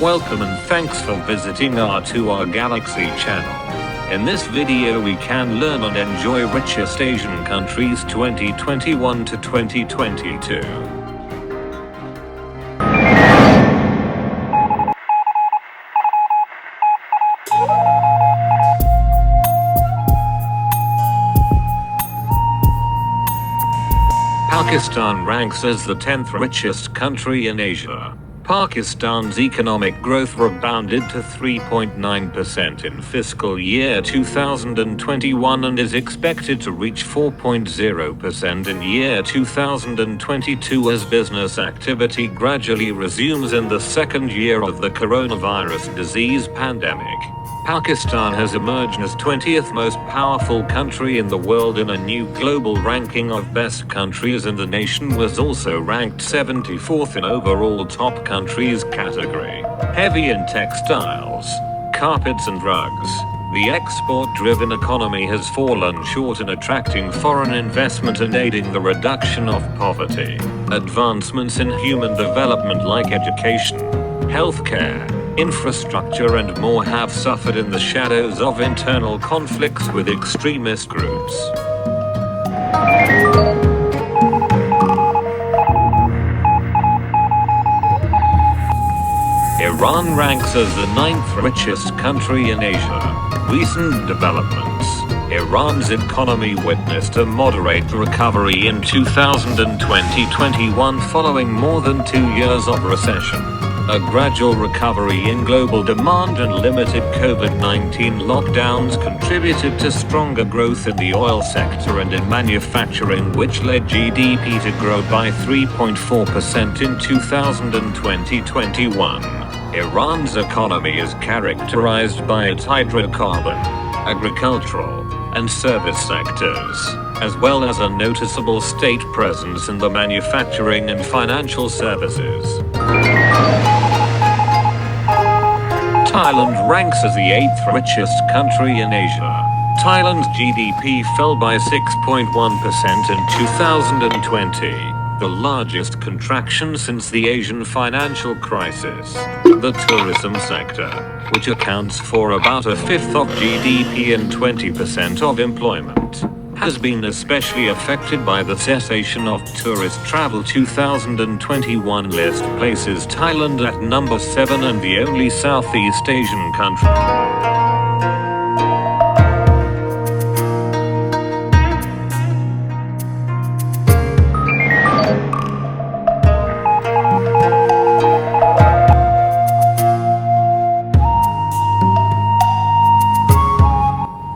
Welcome and thanks for visiting our To Our Galaxy channel. In this video we can learn and enjoy Richest Asian Countries 2021 to 2022. Pakistan ranks as the 10th richest country in Asia. Pakistan's economic growth rebounded to 3.9% in fiscal year 2021 and is expected to reach 4.0% in year 2022 as business activity gradually resumes in the second year of the coronavirus disease pandemic. Pakistan has emerged as 20th most powerful country in the world in a new global ranking of best countries, and the nation was also ranked 74th in overall top countries category. Heavy in textiles, carpets and rugs, the export-driven economy has fallen short in attracting foreign investment and aiding the reduction of poverty. Advancements in human development like education, healthcare, infrastructure and more have suffered in the shadows of internal conflicts with extremist groups. Iran ranks as the 9th richest country in Asia. Recent developments. Iran's economy witnessed a moderate recovery in 2020-21 following more than 2 years of recession. A gradual recovery in global demand and limited COVID-19 lockdowns contributed to stronger growth in the oil sector and in manufacturing, which led GDP to grow by 3.4% in 2020-21. Iran's economy is characterized by its hydrocarbon, agricultural, and service sectors, as well as a noticeable state presence in the manufacturing and financial services. Thailand ranks as the 8th richest country in Asia. Thailand's GDP fell by 6.1% in 2020, the largest contraction since the Asian financial crisis. The tourism sector, which accounts for about a fifth of GDP and 20% of employment, has been especially affected by the cessation of tourist travel. 2021 list places Thailand at number 7 and the only Southeast Asian country.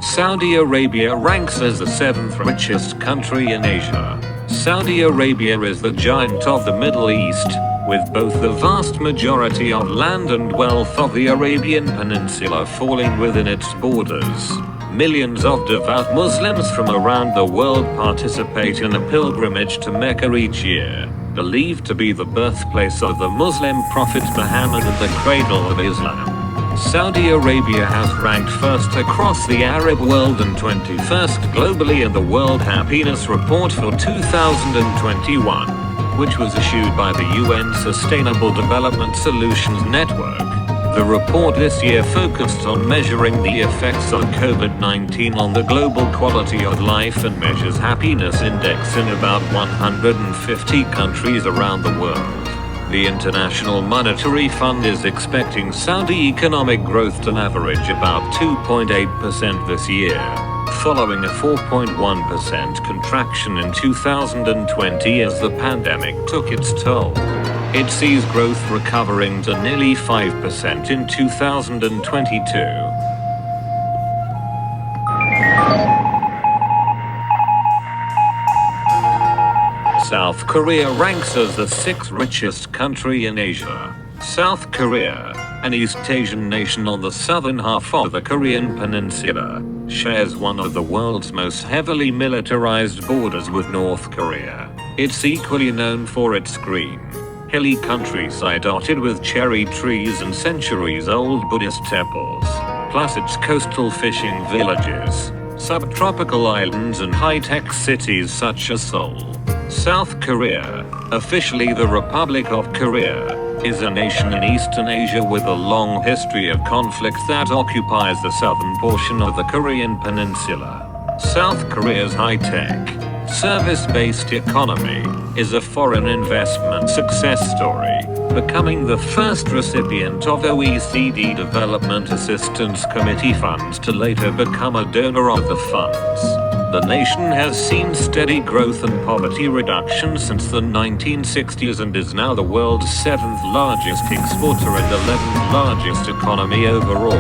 Saudi Arabia ranks as the 7th richest country in Asia. Saudi Arabia is the giant of the Middle East, with both the vast majority of land and wealth of the Arabian Peninsula falling within its borders. Millions of devout Muslims from around the world participate in a pilgrimage to Mecca each year, believed to be the birthplace of the Muslim prophet Muhammad and the cradle of Islam. Saudi Arabia has ranked first across the Arab world and 21st globally in the World Happiness Report for 2021, which was issued by the UN Sustainable Development Solutions Network. The report this year focused on measuring the effects of COVID-19 on the global quality of life and measures happiness index in about 150 countries around the world. The International Monetary Fund is expecting Saudi economic growth to average about 2.8% this year, following a 4.1% contraction in 2020 as the pandemic took its toll. It sees growth recovering to nearly 5% in 2022. South Korea ranks as the 6th richest country in Asia. South Korea, an East Asian nation on the southern half of the Korean peninsula, shares one of the world's most heavily militarized borders with North Korea. It's equally known for its green, hilly countryside dotted with cherry trees and centuries-old Buddhist temples, plus its coastal fishing villages, subtropical islands and high-tech cities such as Seoul. South Korea, officially the Republic of Korea, is a nation in Eastern Asia with a long history of conflict that occupies the southern portion of the Korean peninsula. South Korea's high-tech, service-based economy is a foreign investment success story, becoming the first recipient of OECD Development Assistance Committee funds to later become a donor of the funds. The nation has seen steady growth and poverty reduction since the 1960s and is now the world's 7th largest exporter and 11th largest economy overall.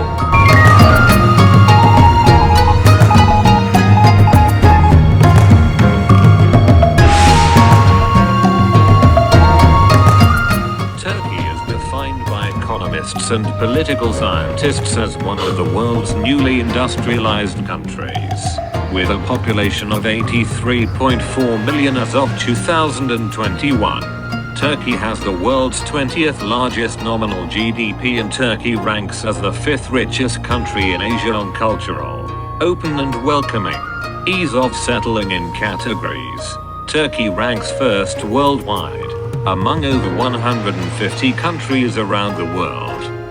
And political scientists as one of the world's newly industrialized countries. With a population of 83.4 million as of 2021, Turkey has the world's 20th largest nominal GDP, and Turkey ranks as the 5th richest country in Asia on cultural, open and welcoming, ease of settling in categories. Turkey ranks first worldwide among over 150 countries around the world.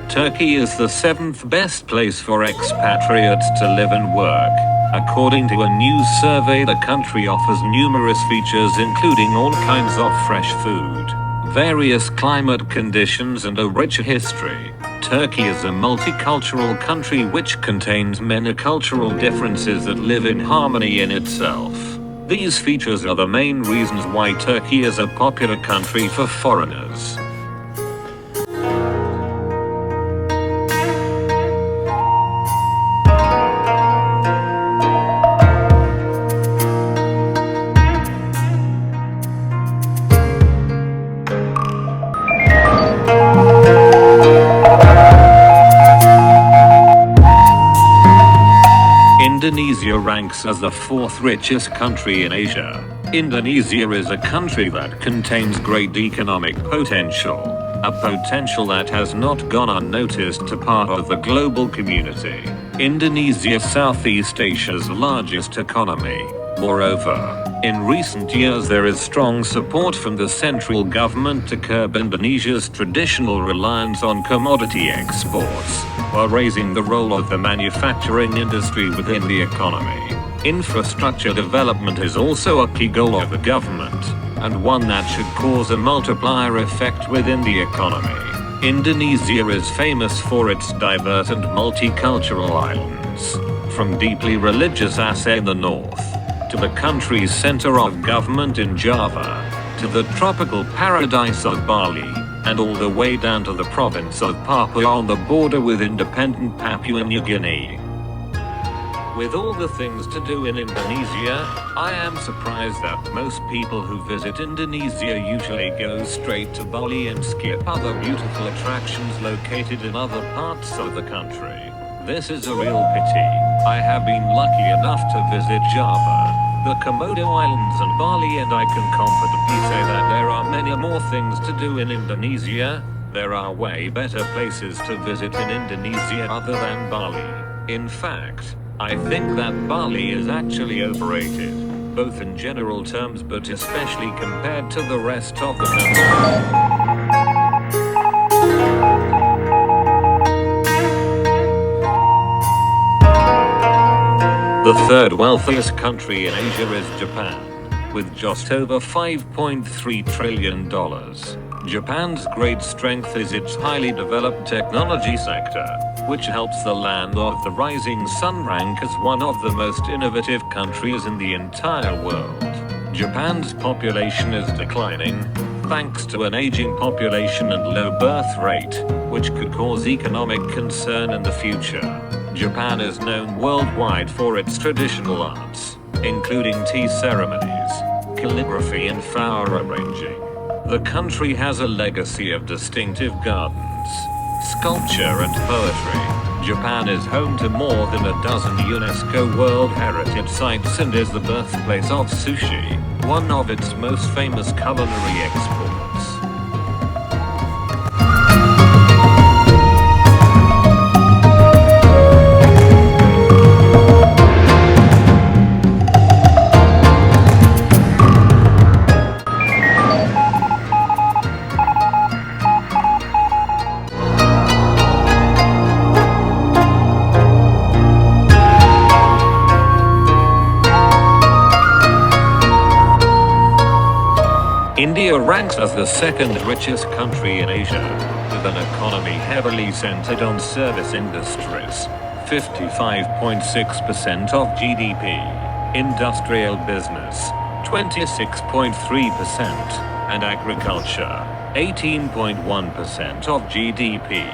Turkey is the 7th best place for expatriates to live and work. According to a new survey, the country offers numerous features including all kinds of fresh food, various climate conditions and a rich history. Turkey is a multicultural country which contains many cultural differences that live in harmony in itself. These features are the main reasons why Turkey is a popular country for foreigners. Indonesia ranks as the 4th richest country in Asia. Indonesia is a country that contains great economic potential, a potential that has not gone unnoticed to part of the global community. Indonesia is Southeast Asia's largest economy. Moreover, in recent years there is strong support from the central government to curb Indonesia's traditional reliance on commodity exports, while raising the role of the manufacturing industry within the economy. Infrastructure development is also a key goal of the government, and one that should cause a multiplier effect within the economy. Indonesia is famous for its diverse and multicultural islands, from deeply religious Aceh in the north, to the country's center of government in Java, to the tropical paradise of Bali, and all the way down to the province of Papua on the border with independent Papua New Guinea. With all the things to do in Indonesia, I am surprised that most people who visit Indonesia usually go straight to Bali and skip other beautiful attractions located in other parts of the country. This is a real pity. I have been lucky enough to visit Java, the Komodo Islands and Bali, and I can confidently say that there are many more things to do in Indonesia. There are way better places to visit in Indonesia other than Bali. In fact, I think that Bali is actually overrated, both in general terms but especially compared to the rest of the country. The 3rd wealthiest country in Asia is Japan, with just over $5.3 trillion. Japan's great strength is its highly developed technology sector, which helps the land of the rising sun rank as one of the most innovative countries in the entire world. Japan's population is declining, thanks to an aging population and low birth rate, which could cause economic concern in the future. Japan is known worldwide for its traditional arts, including tea ceremonies, calligraphy and flower arranging. The country has a legacy of distinctive gardens, sculpture and poetry. Japan is home to more than a dozen UNESCO World Heritage Sites and is the birthplace of sushi, one of its most famous culinary exports. India ranks as the second richest country in Asia, with an economy heavily centered on service industries, 55.6% of GDP, industrial business, 26.3%, and agriculture, 18.1% of GDP.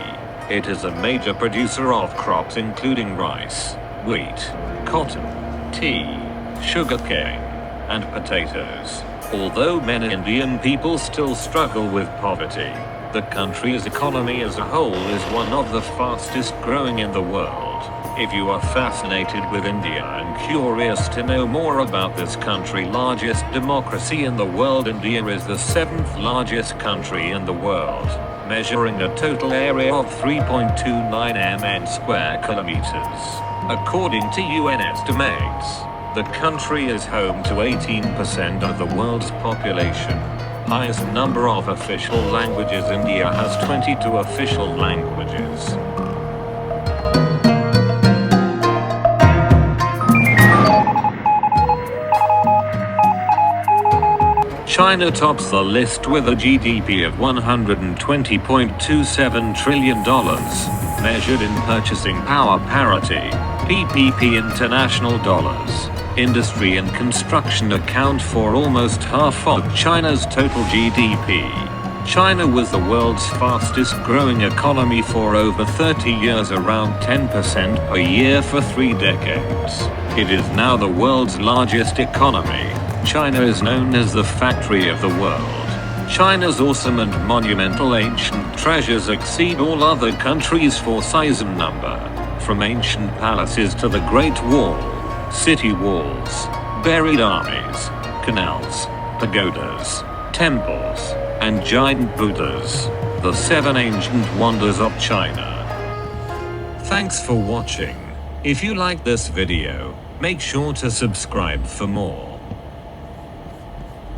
It is a major producer of crops including rice, wheat, cotton, tea, sugarcane, and potatoes. Although many Indian people still struggle with poverty, the country's economy as a whole is one of the fastest growing in the world. If you are fascinated with India and curious to know more about this country, largest democracy in the world, India is the 7th largest country in the world, measuring a total area of 3.29 mn square kilometers. According to UN estimates, the country is home to 18% of the world's population. Highest number of official languages. India has 22 official languages. China tops the list with a GDP of $120.27 trillion, measured in purchasing power parity, PPP international dollars. Industry and construction account for almost half of China's total GDP. China was the world's fastest growing economy for over 30 years, around 10% per year for 3 decades. It is now the world's largest economy. China is known as the factory of the world. China's awesome and monumental ancient treasures exceed all other countries for size and number. From ancient palaces to the Great Wall, city walls, buried armies, canals, pagodas, temples, and giant Buddhas, the 7 ancient wonders of China. Thanks for watching. If you like this video, make sure to subscribe for more.